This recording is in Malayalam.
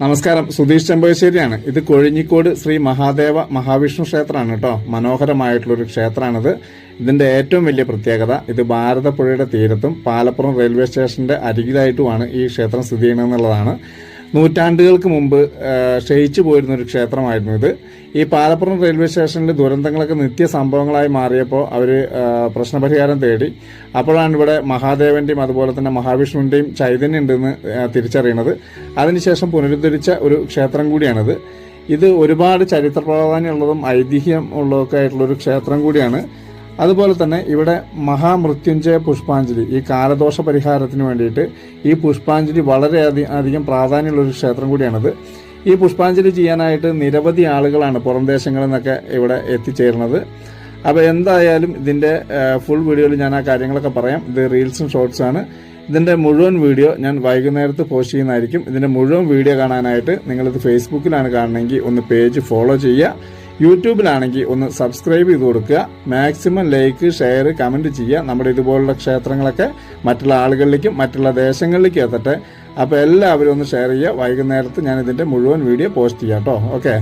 നമസ്കാരം, സുധീഷ് ചെമ്പശ്ശേരിയാണ്. ഇത് കൊഴിഞ്ഞിക്കോട് ശ്രീ മഹാദേവ മഹാവിഷ്ണു ക്ഷേത്രമാണ് കേട്ടോ. മനോഹരമായിട്ടുള്ളൊരു ക്ഷേത്രമാണിത്. ഇതിന്റെ ഏറ്റവും വലിയ പ്രത്യേകത, ഇത് ഭാരതപ്പുഴയുടെ തീരത്തും പാലപ്പുറം റെയിൽവേ സ്റ്റേഷന്റെ അരികിലായിട്ടുമാണ് ഈ ക്ഷേത്രം സ്ഥിതി ചെയ്യുന്നതെന്നുള്ളതാണ്. നൂറ്റാണ്ടുകൾക്ക് മുമ്പ് ക്ഷയിച്ചു പോയിരുന്ന ഒരു ക്ഷേത്രമായിരുന്നു ഇത്. ഈ പാലപ്പുറം റെയിൽവേ സ്റ്റേഷനിൽ ദുരന്തങ്ങളൊക്കെ നിത്യ സംഭവങ്ങളായി മാറിയപ്പോൾ അവർ പ്രശ്നപരിഹാരം തേടി. അപ്പോഴാണ് ഇവിടെ മഹാദേവന്റെയും അതുപോലെ തന്നെ മഹാവിഷ്ണുവിന്റെയും ചൈതന്യം ഉണ്ടെന്ന് തിരിച്ചറിയുന്നത്. അതിനുശേഷം പുനരുദ്ധരിച്ച ഒരു ക്ഷേത്രം കൂടിയാണിത്. ഇത് ഒരുപാട് ചരിത്ര പ്രാധാന്യമുള്ളതും ഐതിഹ്യം ഉള്ളതൊക്കെ ആയിട്ടുള്ളൊരു ക്ഷേത്രം കൂടിയാണ്. അതുപോലെ തന്നെ ഇവിടെ മഹാമൃത്യുഞ്ജയ പുഷ്പാഞ്ജലി, ഈ കാലദോഷ പരിഹാരത്തിന് വേണ്ടിയിട്ട് ഈ പുഷ്പാഞ്ജലി വളരെ അധികം പ്രാധാന്യമുള്ളൊരു ക്ഷേത്രം കൂടിയാണിത്. ഈ പുഷ്പാഞ്ജലി ചെയ്യാനായിട്ട് നിരവധി ആളുകളാണ് പുറം ദേശങ്ങളിൽ നിന്നൊക്കെ ഇവിടെ എത്തിച്ചേരുന്നത്. അപ്പോൾ എന്തായാലും ഇതിൻ്റെ ഫുൾ വീഡിയോയിൽ ഞാൻ ആ കാര്യങ്ങളൊക്കെ പറയാം. ഇത് റീൽസും ഷോർട്സാണ്. ഇതിൻ്റെ മുഴുവൻ വീഡിയോ ഞാൻ വൈകുന്നേരത്ത് പോസ്റ്റ് ചെയ്യുന്നതായിരിക്കും. ഇതിൻ്റെ മുഴുവൻ വീഡിയോ കാണാനായിട്ട് നിങ്ങളിത് ഫേസ്ബുക്കിലാണ് കാണണമെങ്കിൽ ഒന്ന് പേജ് ഫോളോ ചെയ്യുക. യൂട്യൂബിലാണെങ്കിൽ ഒന്ന് സബ്സ്ക്രൈബ് ചെയ്ത് കൊടുക്കുക. മാക്സിമം ലൈക്ക്, ഷെയർ, കമൻറ്റ് ചെയ്യുക. നമ്മുടെ ഇതുപോലുള്ള ക്ഷേത്രങ്ങളൊക്കെ മറ്റുള്ള ആളുകളിലേക്കും മറ്റുള്ള ദേശങ്ങളിലേക്കും എത്തട്ടെ. അപ്പോൾ എല്ലാവരും ഒന്ന് ഷെയർ ചെയ്യുക. വൈകുന്നേരത്ത് ഞാൻ ഇതിൻ്റെ മുഴുവൻ വീഡിയോ പോസ്റ്റ് ചെയ്യാം കേട്ടോ. ഓക്കെ.